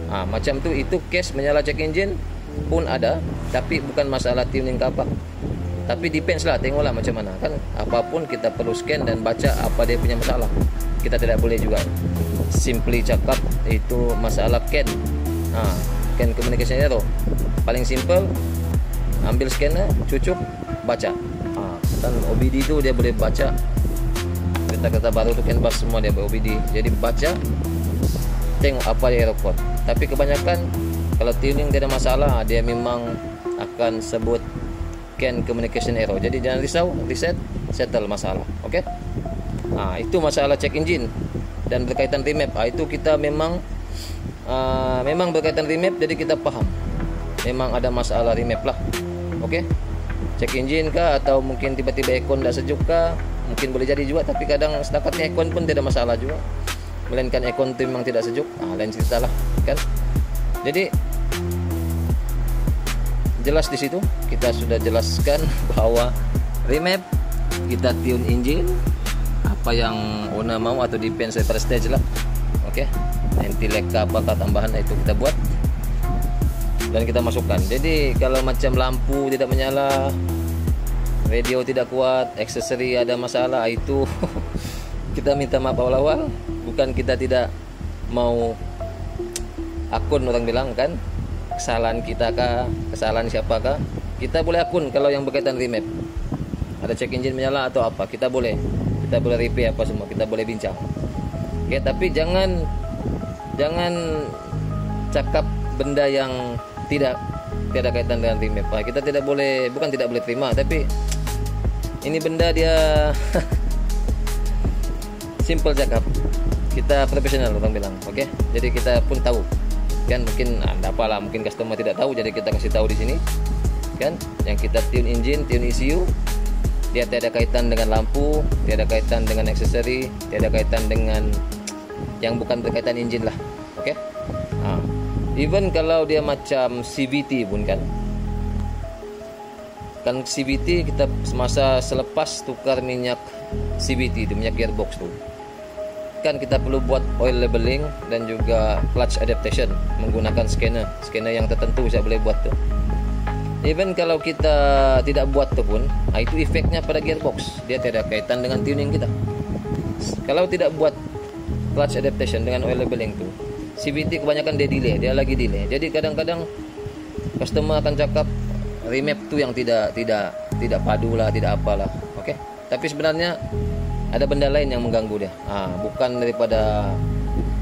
Macam tu, itu case menyala check engine pun ada, tapi bukan masalah tuning kapak. Tapi depends lah, tengoklah macam mana kan. Apapun kita perlu scan dan baca apa dia punya masalah. Kita tidak boleh juga simply cakap itu masalah CAN. CAN communication error. Paling simple, ambil scanner, cucuk, baca. Dan OBD itu dia boleh baca. Kereta-kereta baru tu CAN bus semua dia OBD. Jadi baca, tengok apa dia error code. Tapi kebanyakan kalau tuning dia ada masalah, dia memang akan sebut CAN communication error. Jadi jangan risau, reset, settle masalah. Okey? Itu masalah check engine dan berkaitan remap. Itu kita memang berkaitan remap, jadi kita faham memang ada masalah remap lah. Okey? Check engine kah, atau mungkin tiba-tiba aircon tak sejuk kah? Mungkin boleh jadi juga, tapi kadang setakat aircon pun tidak ada masalah juga. Melainkan aircon tu memang tidak sejuk, lain cerita lah kan. Jadi jelas di situ kita sudah jelaskan bahwa remap kita tune engine apa yang owner mau, atau depends daripada stage lah. Okey, nanti leka apakah tambahan itu kita buat dan kita masukkan. Jadi kalau macam lampu tidak menyala, radio tidak kuat, aksesori ada masalah, itu kita minta maaf awal-awal. Bukan kita tidak mau akun, orang bilang kan, kesalahan kita kah, kesalahan siapakah. Kita boleh akun kalau yang berkaitan remap, ada check engine menyala atau apa, kita boleh repair apa semua, kita boleh bincang. Oke, tapi jangan cakap benda yang tidak kaitan dengan remap. Kita tidak boleh, bukan tidak boleh terima, tapi ini benda dia simple cakap. Kita profesional, orang bilang. Oke, jadi kita pun tahu kan, mungkin anda apalah, mungkin customer tidak tahu, jadi kita kasih tahu di sini kan. Yang kita tune engine, tune ECU, dia tiada kaitan dengan lampu, tiada kaitan dengan aksesori, tiada kaitan dengan yang bukan berkaitan engine lah. Oke. Even kalau dia macam CVT pun kan CVT kita semasa selepas tukar minyak CVT, di minyak gearbox tu kan, kita perlu buat oil labeling dan juga clutch adaptation menggunakan scanner yang tertentu saya boleh buat tu. Even kalau kita tidak buat tu pun, itu efeknya pada gearbox, dia tidak kaitan dengan tuning kita. Kalau tidak buat clutch adaptation dengan oil labeling tu, CVT kebanyakan dia lagi delay. Jadi kadang-kadang customer akan cakap remap tu yang tidak padu lah, tidak apalah. Okey. Tapi sebenarnya ada benda lain yang mengganggu dia. Bukan daripada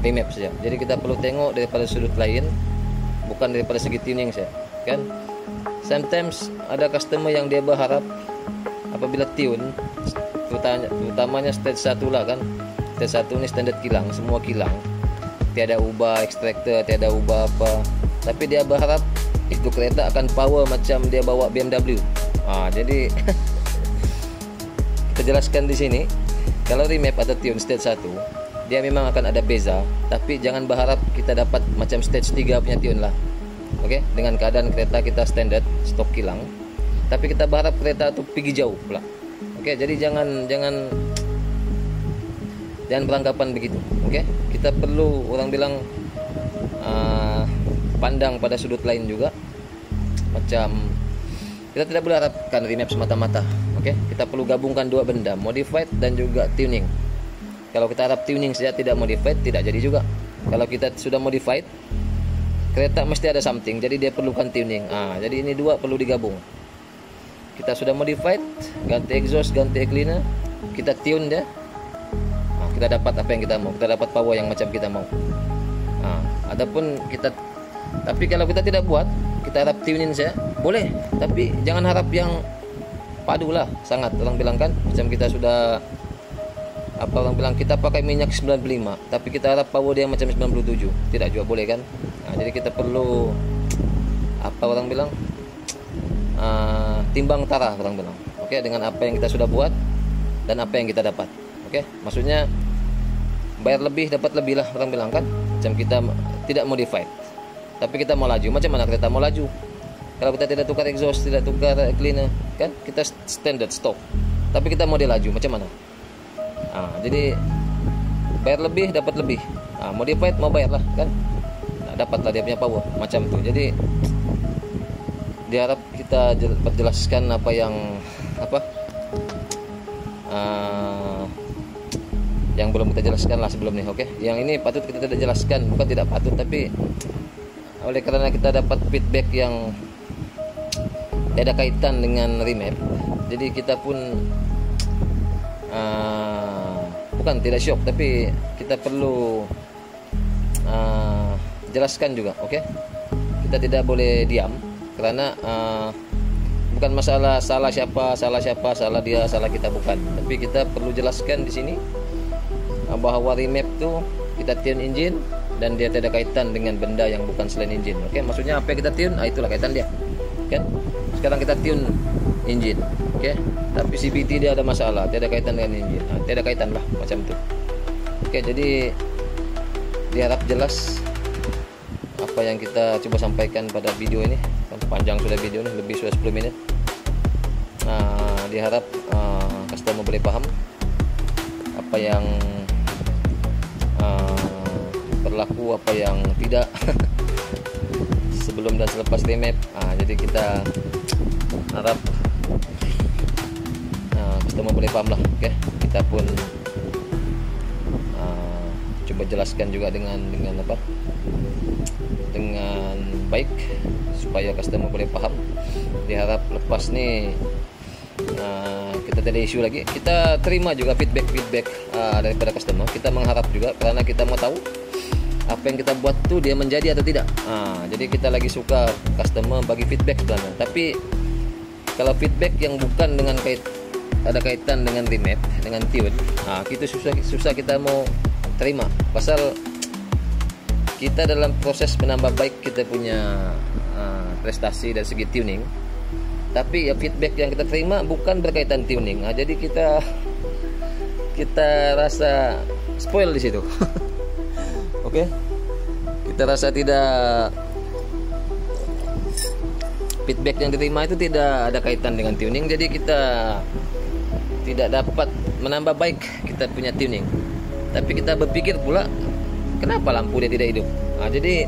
remap saja. Jadi kita perlu tengok daripada sudut lain, bukan daripada segi tuning saja, kan? Sometimes ada customer yang dia berharap apabila tune, terutamanya stage 1 lah kan. Stage 1 ni standard kilang, semua kilang. Tiada ubah extractor, tiada ubah apa. Tapi dia berharap itu kereta akan power macam dia bawa BMW. Jadi kita jelaskan di sini, kalau remap atau tune stage 1, dia memang akan ada beza, tapi jangan berharap kita dapat macam stage 3 punya tune lah. Okey, dengan keadaan kereta kita standard stok kilang, tapi kita berharap kereta itu pergi jauh pula. Okey, jadi jangan beranggapan begitu. Okey, kita perlu, orang bilang, pandang pada sudut lain juga. Macam kita tidak boleh harapkan remap semata-mata. Okey, kita perlu gabungkan dua benda, modified dan juga tuning. Kalau kita harap tuning saja tidak modified, tidak jadi juga. Kalau kita sudah modified, kereta mesti ada something, jadi dia perlukan tuning. Jadi ini dua perlu digabung. Kita sudah modified, ganti exhaust, ganti air cleaner, kita tune dia, kita dapat apa yang kita mau, kita dapat power yang macam kita mau. Adapun kita, tapi kalau kita tidak buat, kita harap tuning saja, boleh, tapi jangan harap yang padu lah sangat. Orang bilang kan, macam kita sudah orang bilang kita pakai minyak 95, tapi kita harap power dia macam 97, tidak juga boleh kan. Jadi kita perlu orang bilang, timbang tara, orang bilang. Okey, dengan apa yang kita sudah buat dan apa yang kita dapat. Okey, maksudnya bayar lebih dapat lebih lah, orang bilang kan. Macam kita tidak modified, tapi kita mau laju. Macam mana kereta mau laju kalau kita tidak tukar exhaust, tidak tukar cleaner kan? Kita standard stock, tapi kita mau dia laju, macam mana? Jadi bayar lebih dapat lebih. Modified mau bayar lah kan. dapatlah dia punya power macam tu. Jadi diharap kita jelaskan apa yang yang belum kita jelaskan lah sebelum ni. Oke, yang ini patut kita tidak jelaskan, bukan tidak patut, tapi oleh karena kita dapat feedback yang tidak ada kaitan dengan remap, jadi kita pun bukan tidak shock, tapi kita perlu jelaskan juga. Oke, kita tidak boleh diam, karena bukan masalah salah siapa, salah dia, salah kita, bukan. Tapi kita perlu jelaskan di sini bahwa remap tuh kita tune engine dan dia tidak kaitan dengan benda yang bukan selain engine. Oke, maksudnya apa yang kita tune, itulah kaitan dia. Kan? Sekarang kita tune engine. Oke, tapi CVT dia ada masalah, tidak kaitan dengan engine. Tidak kaitan lah macam itu. Oke, jadi diharap jelas apa yang kita coba sampaikan pada video ini. Panjang sudah video ini, lebih sudah 10 menit. Diharap customer boleh paham apa yang berlaku, apa yang tidak sebelum dan selepas remap. Jadi kita harap customer boleh paham lah. Oke, kita pun coba jelaskan juga dengan baik supaya customer boleh paham. Diharap lepas ni kita tidak ada isu lagi. Kita terima juga feedback daripada customer. Kita mengharap juga, karena kita mau tahu apa yang kita buat tuh dia menjadi atau tidak. Jadi kita lagi suka customer bagi feedback sebenarnya. Tapi kalau feedback yang bukan dengan ada kaitan dengan remap, dengan tune, itu susah kita mau terima. Pasal kita dalam proses menambah baik kita punya prestasi dari segi tuning, tapi ya feedback yang kita terima bukan berkaitan tuning. Jadi kita rasa spoil di situ. Oke, kita rasa tidak, feedback yang diterima itu tidak ada kaitan dengan tuning, jadi kita tidak dapat menambah baik kita punya tuning. Tapi kita berpikir pula, kenapa lampu dia tidak hidup? Jadi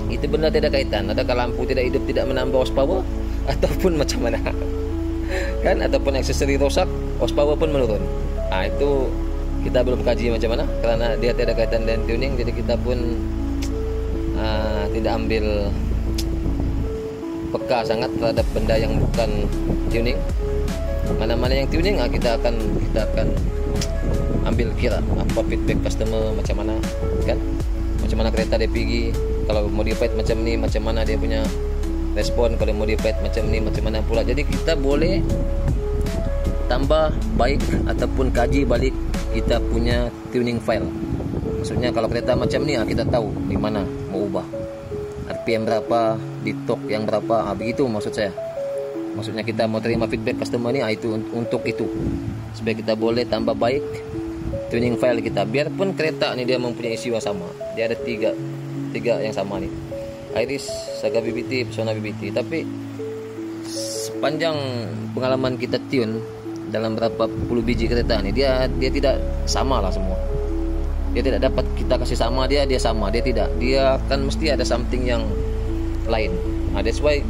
itu benar tidak kaitan. Adakah lampu tidak hidup tidak menambah horsepower ataupun macam mana? Kan, ataupun aksesori rosak, horsepower pun menurun. Itu kita belum kaji macam mana, karena dia tidak kaitan dengan tuning. Jadi kita pun tidak ambil peka sangat terhadap benda yang bukan tuning. Mana-mana yang tuning, kita akan ambil kira apa feedback customer macam mana, kan? Macam mana kereta dia pergi, kalau modified macam ni, macam mana dia punya respon, kalau modified macam ni, macam mana pula. Jadi kita boleh tambah baik ataupun kaji balik kita punya tuning file. Maksudnya kalau kereta macam ni, kita tahu di mana mau ubah, RPM berapa, di torque yang berapa, begitu maksud saya. Maksudnya kita mau terima feedback customer ni, itu untuk itu, supaya kita boleh tambah baik tuning file kita. Biarpun kereta ni dia mempunyai isu yang sama, dia ada tiga yang sama ni, Iris, Saga BBT, Pesona BBT. Tapi sepanjang pengalaman kita tune dalam berapa puluh biji kereta ni, dia tidak sama lah semua. Dia tidak dapat kita kasih sama dia sama, dia tidak, dia akan mesti ada something yang lain. That's why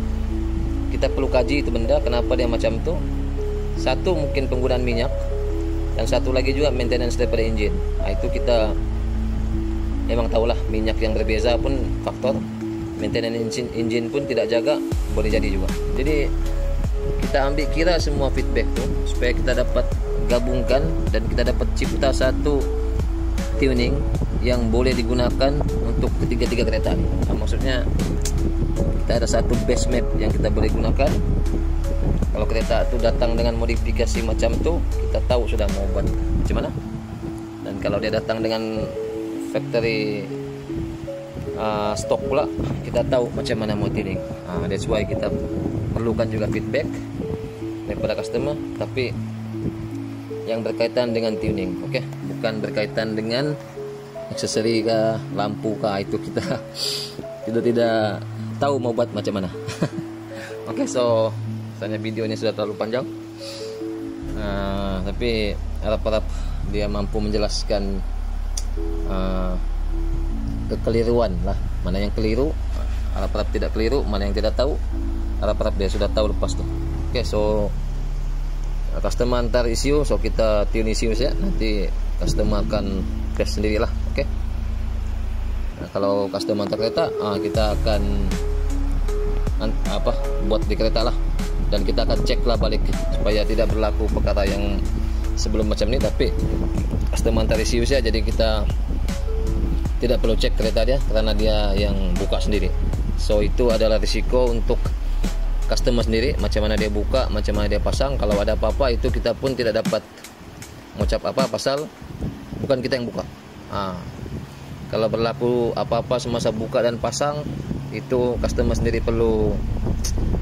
kita perlu kaji itu benda, kenapa dia macam tu. Satu mungkin penggunaan minyak, dan satu lagi juga maintenance daripada engine. Itu kita memang tahulah, minyak yang berbeza pun faktor, maintenance engine pun tidak jaga, boleh jadi juga. Jadi kita ambil kira semua feedback tu supaya kita dapat gabungkan dan kita dapat cipta satu tuning yang boleh digunakan untuk ketiga-tiga kereta ni. Maksudnya kita ada satu base map yang kita boleh gunakan. Kalau kereta tu datang dengan modifikasi macam tu, kita tahu sudah mau buat macam mana. Dan kalau dia datang dengan factory stock pula, kita tahu macam mana mau tuning. That's why kita perlukan juga feedback daripada customer, tapi yang berkaitan dengan tuning, oke? Bukan berkaitan dengan aksesori kah, lampu kah, itu kita tidak tahu mau buat macam mana. Oke, so misalnya video ini sudah terlalu panjang, tapi harap dia mampu menjelaskan kekeliruan lah, mana yang keliru, harap-harap tidak keliru, mana yang tidak tahu, harap-harap dia sudah tahu lepas tuh. Oke, so customer antar ECU, so kita tune ECU saja, nanti customer akan crash sendirilah. Oke. Nah, kalau customer antar kereta, kita akan buat di kereta lah, dan kita akan cek lah balik supaya tidak berlaku perkara yang sebelum macam ini. Tapi customer antar ECU saja, jadi kita tidak perlu cek kereta dia karena dia yang buka sendiri. So itu adalah risiko untuk customer sendiri, macam mana dia buka, macam mana dia pasang. Kalau ada apa-apa itu kita pun tidak dapat mengucap apa, pasal bukan kita yang buka. Kalau berlaku apa-apa semasa buka dan pasang, itu customer sendiri perlu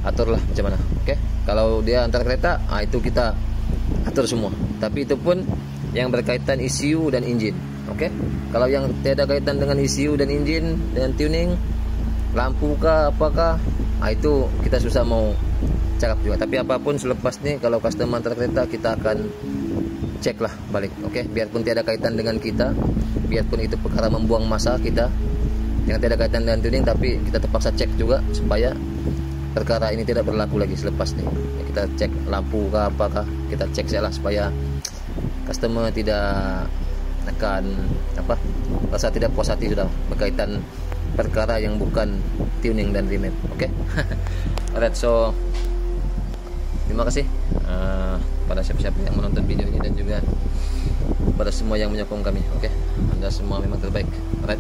atur lah macam mana. Oke. Kalau dia antar kereta, itu kita atur semua. Tapi itu pun yang berkaitan ECU dan engine. Oke. Kalau yang tidak kaitan dengan ECU dan engine, dengan tuning, lampu kah apakah, itu kita susah mau cakap juga. Tapi apapun selepas ini, kalau customer antar kereta, kita akan cek lah balik. Oke, biarpun tidak kaitan dengan kita, biarpun itu perkara membuang masa kita yang tidak kaitan dengan tuning, tapi kita terpaksa cek juga supaya perkara ini tidak berlaku lagi selepas ini. Kita cek lampu kah apakah, kita cek saja lah supaya customer tidak akan rasa tidak puas hati sudah berkaitan perkara yang bukan tuning dan remap. Oke. Alright, so terima kasih pada siapa-siapa yang menonton video ini, dan juga pada semua yang menyokong kami. Oke. Anda semua memang terbaik. Alright.